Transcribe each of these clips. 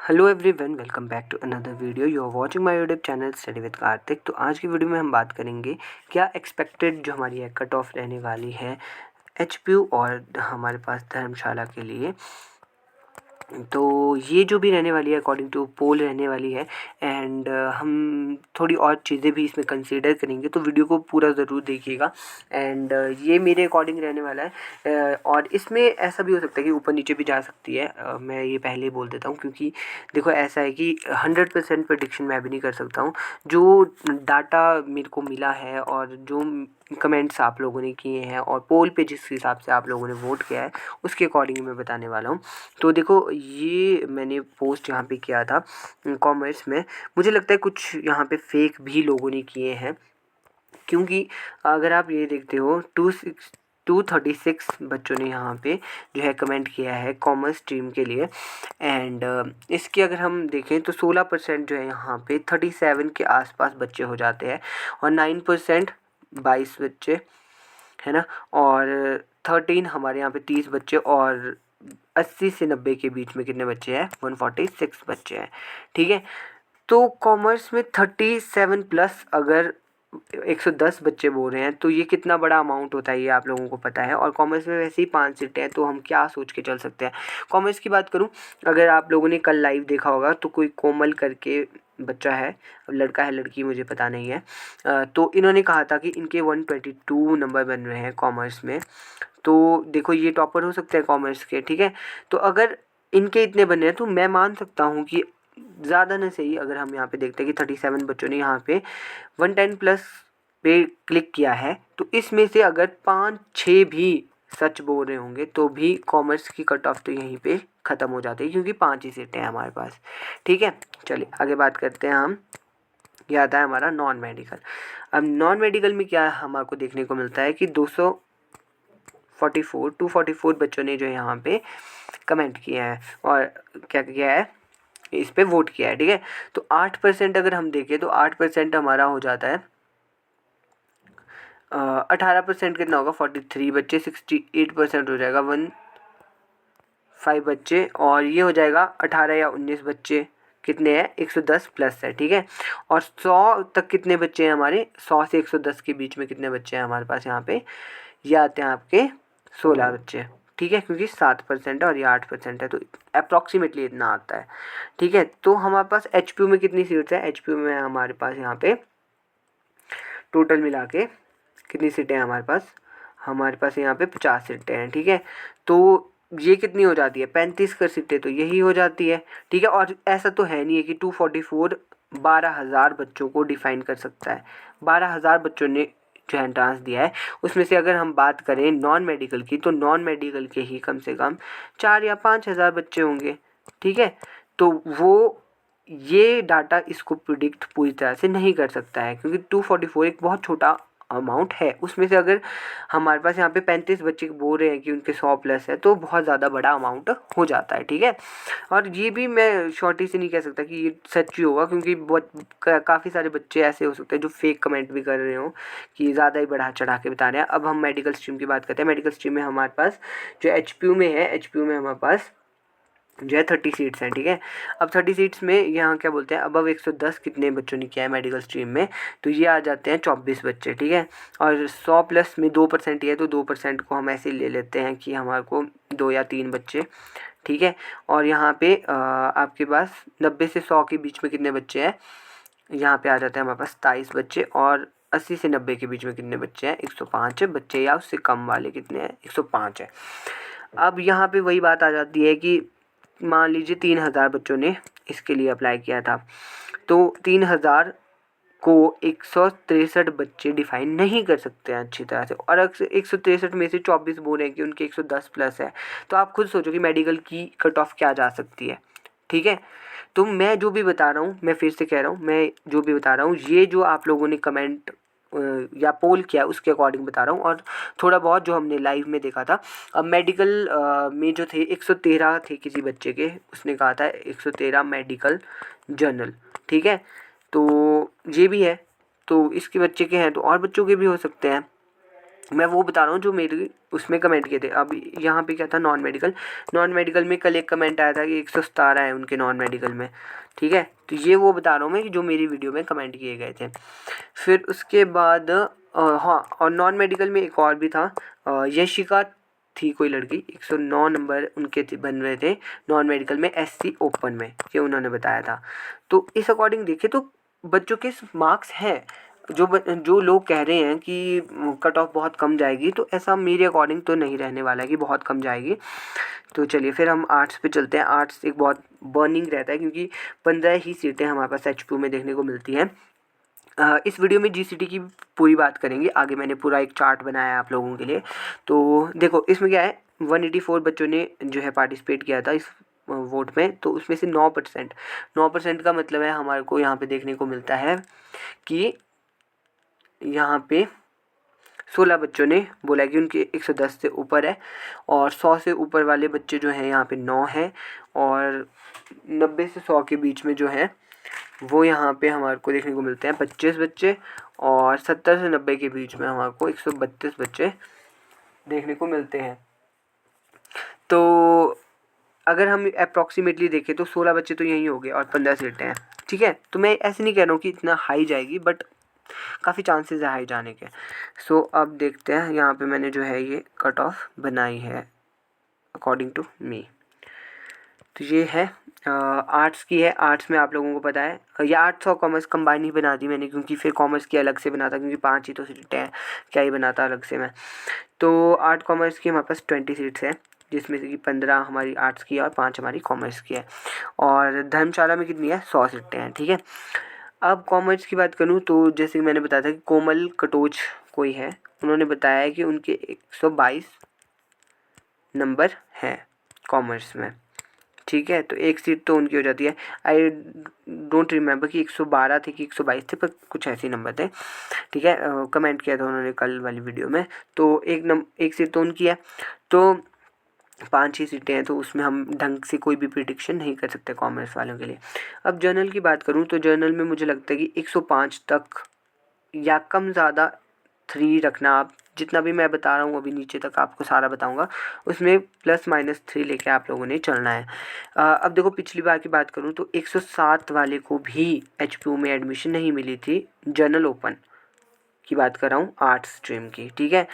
Hello everyone, welcome back to another video. You are watching my YouTube channel study with Kartik. तो आज की video में हम बात करेंगे क्या एक्सपेक्टेड जो हमारी है कट ऑफ रहने वाली है एचपीयू और हमारे पास धर्मशाला के लिए। तो ये जो भी रहने वाली है अकॉर्डिंग टू पोल रहने वाली है। एंड हम थोड़ी और चीज़ें भी इसमें कंसीडर करेंगे, तो वीडियो को पूरा ज़रूर देखिएगा। एंड ये मेरे अकॉर्डिंग रहने वाला है। और इसमें ऐसा भी हो सकता है कि ऊपर नीचे भी जा सकती है। मैं ये पहले ही बोल देता हूँ, क्योंकि देखो ऐसा है कि 100% प्रेडिक्शन मैं भी नहीं कर सकता हूँ। जो डाटा मेरे को मिला है और जो कमेंट्स आप लोगों ने किए हैं और पोल पे जिस हिसाब से आप लोगों ने वोट किया है उसके अकॉर्डिंग मैं बताने वाला हूँ। तो देखो, ये मैंने पोस्ट यहाँ पे किया था कॉमर्स में। मुझे लगता है कुछ यहाँ पे फेक भी लोगों ने किए हैं, क्योंकि अगर आप ये देखते हो 236 बच्चों ने यहाँ पे जो है कमेंट किया है कॉमर्स स्ट्रीम के लिए। एंड इसकी अगर हम देखें तो 16% जो है यहाँ पे 37 के आसपास बच्चे हो जाते हैं, और 9% 22 बच्चे, है ना। और 13 हमारे यहाँ पे 30 बच्चे, और 80 से 90 के बीच में कितने बच्चे हैं? 146 बच्चे हैं। ठीक है, तो कॉमर्स में 37 प्लस अगर 110 बच्चे बोल रहे हैं तो ये कितना बड़ा अमाउंट होता है, ये आप लोगों को पता है। और कॉमर्स में वैसे ही 5 सीटें हैं, तो हम क्या सोच के चल सकते हैं। कॉमर्स की बात करूं, अगर आप लोगों ने कल लाइव देखा होगा तो कोई कोमल करके बच्चा है, लड़का है लड़की मुझे पता नहीं है। तो इन्होंने कहा था कि इनके 122 नंबर बन रहे हैं कॉमर्स में। तो देखो, ये टॉपर हो सकते हैं कॉमर्स के, ठीक है। तो अगर इनके इतने बने हैं तो मैं मान सकता हूँ कि ज़्यादा ना सही, अगर हम यहाँ पे देखते हैं कि 37 बच्चों ने यहाँ पे 110 प्लस पे क्लिक किया है, तो इसमें से अगर 5-6 भी सच बोल रहे होंगे तो भी कॉमर्स की कट ऑफ तो यहीं पे ख़त्म हो जाती है, क्योंकि 5 ही सीटें हैं हमारे पास। ठीक है, चलिए आगे बात करते हैं हम। ये आता है हमारा नॉन मेडिकल। अब नॉन मेडिकल में क्या हमारे को देखने को मिलता है कि 244 बच्चों ने जो यहाँ पे कमेंट किया है और क्या किया है, इस पे वोट किया है। ठीक है, तो 8% अगर हम देखें तो 8% हमारा हो जाता है 18% कितना होगा? 43 बच्चे, 68% हो जाएगा 15 बच्चे, और ये हो जाएगा 18 या 19 बच्चे। कितने हैं? 110 प्लस है। ठीक है, और 100 तक कितने बच्चे हैं हमारे? 100 से 110 के बीच में कितने बच्चे हैं हमारे पास यहाँ पे? ये आते हैं आपके 16 बच्चे। ठीक है, क्योंकि 7% है और ये 8% है, तो अप्रॉक्सीमेटली इतना आता है। ठीक है, तो हमारे पास एच में कितनी सीट्स है? एच में हमारे पास यहाँ पे टोटल मिला के कितनी सीटें हैं हमारे पास? हमारे पास यहाँ पे 50 सीटें हैं। ठीक है, तो ये कितनी हो जाती है? 35 कर सीटें तो यही हो जाती है। ठीक है, और ऐसा तो है नहीं है कि 244 12,000 बच्चों को डिफाइन कर सकता है। 12,000 बच्चों ने जो एंट्रांस दिया है, उसमें से अगर हम बात करें नॉन मेडिकल की, तो नॉन मेडिकल के ही कम से कम 4 या 5,000 बच्चे होंगे। ठीक है, तो वो ये डाटा इसको प्रिडिक्ट पूरी तरह से नहीं कर सकता है, क्योंकि 244 एक बहुत छोटा अमाउंट है। उसमें से अगर हमारे पास यहाँ पे 35 बच्चे बोल रहे हैं कि उनके 100 प्लस है, तो बहुत ज़्यादा बड़ा अमाउंट हो जाता है। ठीक है, और ये भी मैं शॉर्टी से नहीं कह सकता कि ये सच ही होगा, क्योंकि बहुत काफ़ी सारे बच्चे ऐसे हो सकते हैं जो फेक कमेंट भी कर रहे हो कि ज़्यादा ही बढ़ा चढ़ा के बता रहे हैं। अब हम मेडिकल स्ट्रीम की बात करते हैं। मेडिकल स्ट्रीम में हमारे पास जो एच में है, एच में हमारे पास जो है 30 सीट्स हैं। ठीक है, अब 30 सीट्स में यहाँ क्या बोलते हैं, अबव 110 कितने बच्चों ने किया है मेडिकल स्ट्रीम में? तो ये आ जाते हैं 24 बच्चे। ठीक है, और 100 प्लस में 2% ही है, तो 2% को हम ऐसे ले लेते हैं कि हमारे को 2 या 3 बच्चे। ठीक है, और यहाँ पे आपके पास 90 से 100 के बीच में कितने बच्चे हैं? यहाँ पे आ जाते हैं हमारे पास 27 बच्चे, और 80 से 90 के बीच में कितने बच्चे हैं? 105 बच्चे, या उससे कम वाले कितने हैं? 105 है। अब यहाँ पे वही बात आ जाती है कि मान लीजिए 3,000 बच्चों ने इसके लिए अप्लाई किया था, तो 3,000 को 163 बच्चे डिफाइन नहीं कर सकते हैं अच्छी तरह से, और 163 में से 24 बोल रहे हैं कि उनके 110 प्लस है। तो आप खुद सोचो कि मेडिकल की कट ऑफ क्या जा सकती है। ठीक है, तो मैं जो भी बता रहा हूँ, मैं फिर से कह रहा हूँ, मैं जो भी बता रहा हूँ ये जो आप लोगों ने कमेंट या पोल किया उसके अकॉर्डिंग बता रहा हूँ, और थोड़ा बहुत जो हमने लाइव में देखा था। अब मेडिकल में जो थे 113 थे किसी बच्चे के, उसने कहा था 113 मेडिकल जर्नल। ठीक है, तो ये भी है, तो इसके बच्चे के हैं तो और बच्चों के भी हो सकते हैं। मैं वो बता रहा हूँ जो मेरे उसमें कमेंट किए थे। अब यहाँ पे क्या था, नॉन मेडिकल में कल एक कमेंट आया था कि 117 है उनके नॉन मेडिकल में, ठीक है। तो ये वो बता रहा हूँ मैं कि जो मेरी वीडियो में कमेंट किए गए थे। फिर उसके बाद हाँ, और नॉन मेडिकल में एक और भी था, यशिका थी कोई लड़की, 109 नंबर उनके बन रहे थे नॉन मेडिकल में SC ओपन में, ये उन्होंने बताया था। तो इस अकॉर्डिंग देखें तो बच्चों के मार्क्स हैं। जो लोग कह रहे हैं कि कट ऑफ बहुत कम जाएगी, तो ऐसा मेरे अकॉर्डिंग तो नहीं रहने वाला है कि बहुत कम जाएगी। तो चलिए फिर हम आर्ट्स पे चलते हैं। आर्ट्स एक बहुत बर्निंग रहता है क्योंकि 15 ही सीटें हमारे पास HPU में देखने को मिलती हैं। इस वीडियो में GCT की पूरी बात करेंगे, आगे मैंने पूरा एक चार्ट बनाया है आप लोगों के लिए। तो देखो इसमें क्या है, 184 बच्चों ने जो है पार्टिसिपेट किया था इस वोट में, तो उसमें से 9% का मतलब है हमारे को यहाँ पे देखने को मिलता है कि यहाँ पे 16 बच्चों ने बोला कि उनके 110 से ऊपर है, और 100 से ऊपर वाले बच्चे जो हैं यहाँ पे 9 हैं, और 90 से 100 के बीच में जो है वो यहाँ पे हमारे को देखने को मिलते हैं 25 बच्चे, और 70 से 90 के बीच में हमारे को 132 बच्चे देखने को मिलते हैं। तो अगर हम अप्रॉक्सीमेटली देखें तो 16 बच्चे तो यहीं हो गए और 15 सीटें हैं, ठीक है। तो मैं ऐसे नहीं कह रहा हूँ कि इतना हाई जाएगी, बट काफ़ी चांसेस है हाई जाने के। सो अब देखते हैं, यहाँ पे मैंने जो है ये कट ऑफ बनाई है अकॉर्डिंग टू मी। तो ये है आर्ट्स की है। आर्ट्स में आप लोगों को पता है, ये आर्ट्स और कॉमर्स कंबाइन ही बना दी मैंने, क्योंकि फिर कॉमर्स की अलग से बनाता, क्योंकि 5 ही तो सीटें हैं, क्या ही बनाता अलग से मैं। तो आर्ट कॉमर्स की हमारे पास 20 सीट्स हैं, जिसमें से कि 15 हमारी आर्ट्स की है और 5 हमारी कॉमर्स की है। और धर्मशाला में कितनी है, 100 सीटें हैं, ठीक है। अब कॉमर्स की बात करूँ तो जैसे कि मैंने बताया था कि कोमल कटोच कोई है, उन्होंने बताया है कि उनके 122 नंबर हैं कॉमर्स में, ठीक है। तो एक सीट तो उनकी हो जाती है। आई डोंट रिमेंबर कि 112 थे कि 122 थे, पर कुछ ऐसे नंबर थे, ठीक है। कमेंट किया था उन्होंने कल वाली वीडियो में। तो एक सीट तो उनकी है। तो 5 ही सीटें हैं, तो उसमें हम ढंग से कोई भी प्रिडिक्शन नहीं कर सकते कॉमर्स वालों के लिए। अब जर्नल की बात करूँ तो जर्नल में मुझे लगता है कि 105 तक या कम ज़्यादा 3 रखना आप, जितना भी मैं बता रहा हूँ अभी नीचे तक आपको सारा बताऊँगा, उसमें ±3 लेके आप लोगों ने चलना है। अब देखो पिछली बार की बात करूँ तो 107 वाले को भी HPU में एडमिशन नहीं मिली थी, जनरल ओपन की बात कर रहा हूँ आर्ट्स स्ट्रीम की, ठीक है।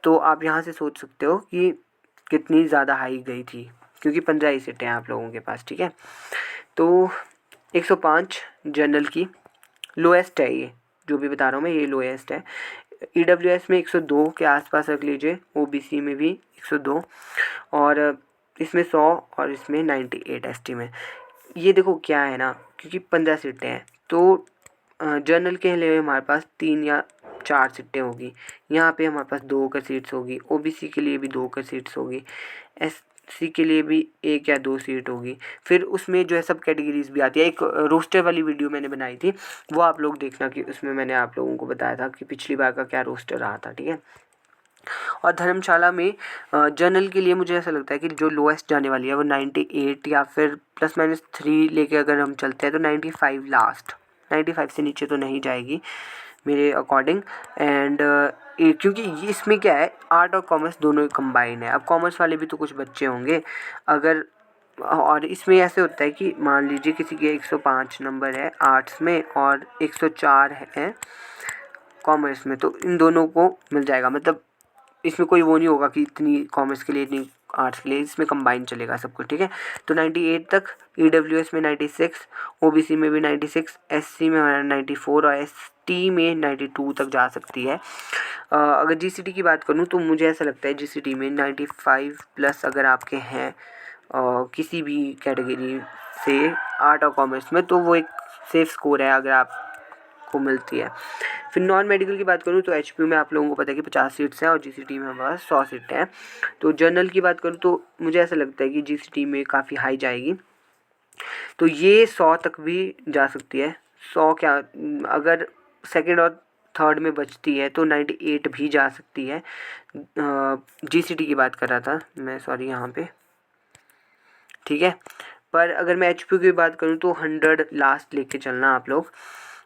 तो आप यहाँ से सोच सकते हो कि कितनी ज़्यादा हाई गई थी, क्योंकि 15 ही सीटें हैं आप लोगों के पास, ठीक है। तो 105 जनरल की लोएस्ट है, ये जो भी बता रहा हूँ मैं ये लोएस्ट है। EWS में 102 के आसपास रख लीजिए, OBC में भी 102, और इसमें 100 और इसमें 98 ST में। ये देखो क्या है ना, क्योंकि 15 सीटें हैं, तो जनरल के लिए हमारे पास 3 या 4 सीटें होगी, यहाँ पे हमारे पास 2 का सीट्स होगी, OBC के लिए भी 2 का सीट्स होगी, SC के लिए भी 1 या 2 सीट होगी। फिर उसमें जो है सब कैटेगरीज भी आती है। एक रोस्टर वाली वीडियो मैंने बनाई थी, वो आप लोग देखना, कि उसमें मैंने आप लोगों को बताया था कि पिछली बार का क्या रोस्टर रहा था, ठीक है। और धर्मशाला में जनरल के लिए मुझे ऐसा लगता है कि जो लोएस्ट जाने वाली है वो 98 या फिर ±3 लेके अगर हम चलते हैं तो 95 लास्ट, 95 से नीचे तो नहीं जाएगी मेरे अकॉर्डिंग। एंड क्योंकि इसमें क्या है, आर्ट और कॉमर्स दोनों ही कंबाइन है। अब कॉमर्स वाले भी तो कुछ बच्चे होंगे अगर, और इसमें ऐसे होता है कि मान लीजिए किसी के 105 नंबर है आर्ट्स में और 104 है कॉमर्स में, तो इन दोनों को मिल जाएगा। मतलब इसमें कोई वो नहीं होगा कि इतनी कॉमर्स के लिए इतनी आर्ट्स के लिए, इसमें कंबाइन चलेगा सब कुछ, ठीक है। तो 98 तक, EWS में 96, OBC में भी 96, SC में 94 और ST में 92 तक जा सकती है। अगर GCT की बात करूँ तो मुझे ऐसा लगता है GCT में 95+ अगर आपके हैं किसी भी कैटेगरी से आर्ट और कॉमर्स में, तो वो एक सेफ स्कोर है अगर आप को मिलती है। फिर नॉन मेडिकल की बात करूँ तो HPU में आप लोगों को पता है कि 50 सीट्स हैं और GCT में हमारे पास 100 सीटें हैं। तो जनरल की बात करूँ तो मुझे ऐसा लगता है कि GCT में काफ़ी हाई जाएगी, तो ये 100 तक भी जा सकती है। 100 क्या, अगर सेकंड और थर्ड में बचती है तो 98 भी जा सकती है। GCT की बात कर रहा था मैं, सॉरी यहाँ पे, ठीक है। पर अगर मैं HPU की बात करूँ तो 100 लास्ट लेके चलना आप लोग,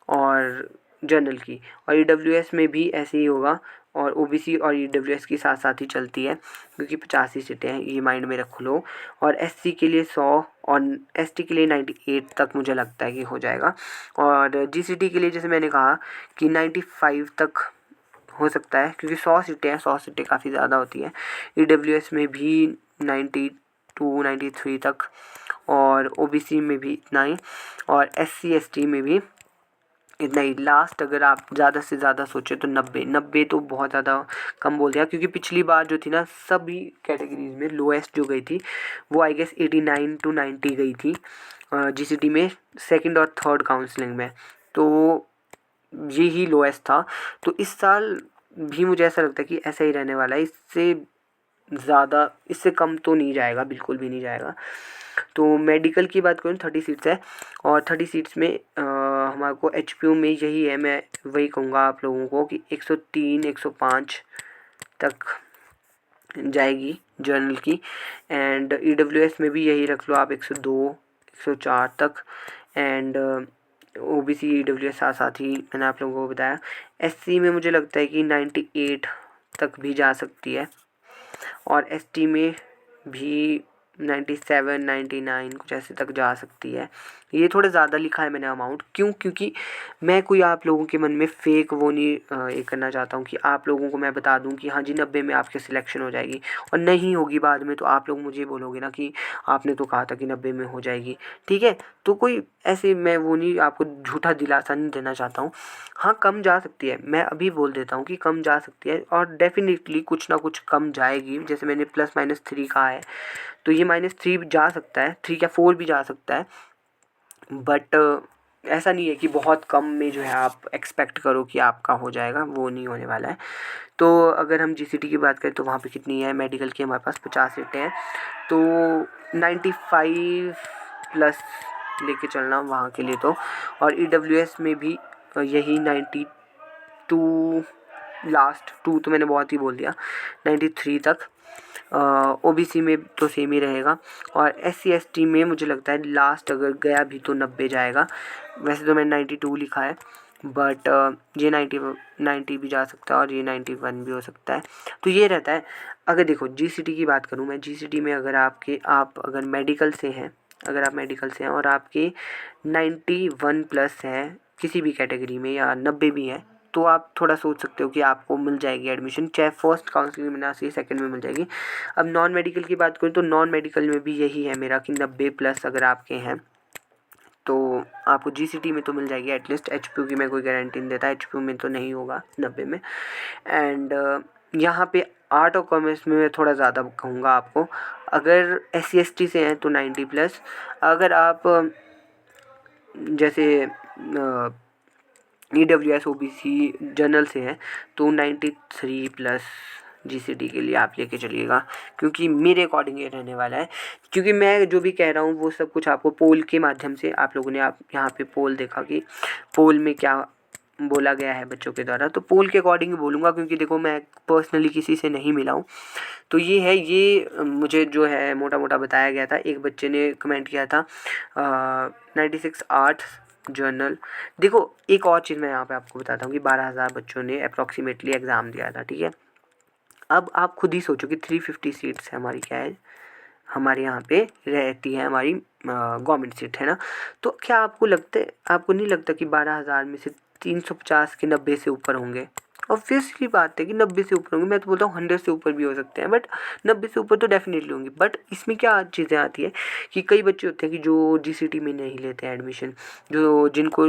और जनरल की। और EWS में भी ऐसे ही होगा, और ओबीसी और ईडब्ल्यूएस की साथ साथ ही चलती है क्योंकि 50 ही सीटें हैं, ये माइंड में रख लो। और एससी के लिए 100 और एसटी के लिए 98 तक मुझे लगता है कि हो जाएगा। और जीसीटी के लिए जैसे मैंने कहा कि 95 तक हो सकता है क्योंकि 100 सीटें हैं, 100 सीटें काफ़ी ज़्यादा होती हैं। ईडब्ल्यूएस में भी 92 93 तक, और ओबीसी में भी इतना ही, और एससी एसटी में भी इतना ही। लास्ट अगर आप ज़्यादा से ज़्यादा सोचें तो 90 तो बहुत ज़्यादा कम बोल दिया क्योंकि पिछली बार जो थी ना सभी कैटेगरीज में लोएस्ट जो गई थी वो आई गेस 89 to 90 गई थी जीसीटी में, सेकंड और थर्ड काउंसलिंग में, तो ये ही लोएस्ट था। तो इस साल भी मुझे ऐसा लगता है कि ऐसा ही रहने वाला है, इससे ज़्यादा इससे कम तो नहीं जाएगा, बिल्कुल भी नहीं जाएगा। तो मेडिकल की बात करूँ 30 सीट्स है, और 30 सीट्स में हमारे को एचपीयू में यही है, मैं वही कहूँगा आप लोगों को कि 103 105 तक जाएगी जर्नल की। एंड ईडब्ल्यूएस में भी यही रख लो आप 102 104 तक। एंड ओबीसी ईडब्ल्यूएस साथ साथ ही मैंने आप लोगों को बताया। एससी में मुझे लगता है कि 98 तक भी जा सकती है, और एसटी में भी 97 99 कुछ ऐसे तक जा सकती है। ये थोड़ा ज़्यादा लिखा है मैंने अमाउंट, क्यों? क्योंकि मैं कोई आप लोगों के मन में फ़ेक वो नहीं ये करना चाहता हूँ कि आप लोगों को मैं बता दूँ कि हाँ जी 90 में आपकी सिलेक्शन हो जाएगी और नहीं होगी बाद में, तो आप लोग मुझे बोलोगे ना कि आपने तो कहा था कि 90 में हो जाएगी। ठीक है, तो कोई ऐसे मैं वो नहीं आपको झूठा दिलासा नहीं देना चाहता हूँ। हाँ, कम जा सकती है, मैं अभी बोल देता हूँ कि कम जा सकती है, और डेफिनेटली कुछ ना कुछ कम जाएगी। जैसे मैंने +-3 कहा है, तो ये -3 भी जा सकता है, 3 या 4 भी जा सकता है, बट ऐसा नहीं है कि बहुत कम में जो है आप एक्सपेक्ट करो कि आपका हो जाएगा, वो नहीं होने वाला है। तो अगर हम जीसीटी की बात करें तो वहाँ पे कितनी है, मेडिकल की हमारे पास 50 सीटें हैं, तो 95 प्लस लेके चलना वहाँ के लिए तो। और ईडब्ल्यूएस में भी यही 92, लास्ट 2 तो मैंने बहुत ही बोल दिया, 93 तक। ओबीसी में तो सेम ही रहेगा, और एससी एसटी में मुझे लगता है लास्ट अगर गया भी तो 90 जाएगा। वैसे तो मैंने 92 लिखा है, बट ये 90 भी जा सकता है, और ये 91 भी हो सकता है। तो ये रहता है। अगर देखो जीसीटी की बात करूँ मैं, जीसीटी में अगर आप अगर मेडिकल से हैं, अगर आप मेडिकल से हैं और आपके 91 प्लस है किसी भी कैटेगरी में, या 90 भी है, तो आप थोड़ा सोच सकते हो कि आपको मिल जाएगी एडमिशन, चाहे फर्स्ट काउंसलिंग में ना सही, सेकंड में मिल जाएगी। अब नॉन मेडिकल की बात करूँ तो नॉन मेडिकल में भी यही है मेरा कि 90 प्लस अगर आपके हैं तो आपको जीसीटी में तो मिल जाएगी एटलीस्ट। एचपीयू की मैं कोई गारंटी नहीं देता, एचपीयू में तो नहीं होगा 90 में। एंड यहाँ पे आर्ट और कॉमर्स में मैं थोड़ा ज़्यादा कहूँगा आपको, अगर SC ST से हैं तो 90 प्लस, अगर आप जैसे EWS OBC जनरल से है तो 93 प्लस जीसीटी के लिए आप लेके चलिएगा, क्योंकि मेरे अकॉर्डिंग ये रहने वाला है। क्योंकि मैं जो भी कह रहा हूँ वो सब कुछ आपको पोल के माध्यम से, आप लोगों ने आप यहाँ पे पोल देखा कि पोल में क्या बोला गया है बच्चों के द्वारा, तो पोल के अकॉर्डिंग बोलूँगा, क्योंकि देखो मैं पर्सनली किसी से नहीं मिला हूँ। तो ये है, ये मुझे जो है मोटा मोटा बताया गया था। एक बच्चे ने कमेंट किया था 96 आर्ट्स जर्नल। देखो एक और चीज़ मैं यहाँ पे आपको बताता हूँ कि 12,000 बच्चों ने अप्रॉक्सीमेटली एग्ज़ाम दिया था, ठीक है। अब आप खुद ही सोचो कि 350 सीट्स है हमारी, क्या है हमारे यहाँ पे रहती है हमारी गवर्नमेंट सीट, है ना। तो क्या आपको लगता है, आपको नहीं लगता कि 12,000 में से 350 के 90 से ऊपर होंगे? ऑब्वियसली बात है कि 90 से ऊपर होंगे, मैं तो बोलता हूँ 100 से ऊपर भी हो सकते हैं, बट 90 से ऊपर तो डेफिनेटली होंगे। बट इसमें क्या चीज़ें आती है कि कई बच्चे होते हैं कि जो जीसीटी में नहीं लेते हैं एडमिशन, जो जिनको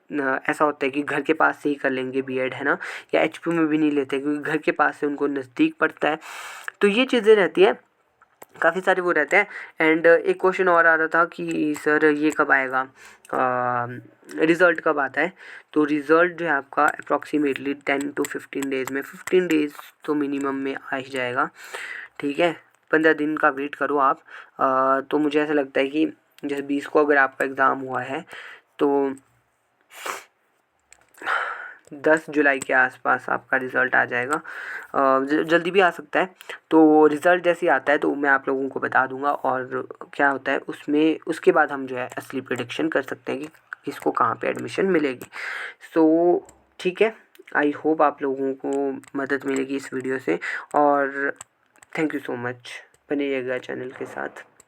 ऐसा होता है कि घर के पास से ही कर लेंगे बीएड, है ना, या एचपीयू में भी नहीं लेते क्योंकि घर के पास से उनको नज़दीक पड़ता है। तो ये चीज़ें रहती हैं, काफ़ी सारे वो रहते हैं। एंड एक क्वेश्चन और आ रहा था कि सर ये कब आएगा, रिज़ल्ट कब आता है? तो रिज़ल्ट जो है आपका अप्रॉक्सीमेटली 10 to 15 डेज़ में, 15 डेज़ तो मिनिमम में आ ही जाएगा, ठीक है। 15 दिन का वेट करो आप। तो मुझे ऐसा लगता है कि जैसे 20 को अगर आपका एग्ज़ाम हुआ है तो 10 जुलाई के आसपास आपका रिज़ल्ट आ जाएगा, जल्दी भी आ सकता है। तो रिज़ल्ट जैसे ही आता है तो मैं आप लोगों को बता दूंगा, और क्या होता है उसमें, उसके बाद हम जो है असली प्रेडिक्शन कर सकते हैं कि किसको कहाँ पे एडमिशन मिलेगी। सो ठीक है, आई होप आप लोगों को मदद मिलेगी इस वीडियो से, और थैंक यू सो मच। बने रहिएगा चैनल के साथ।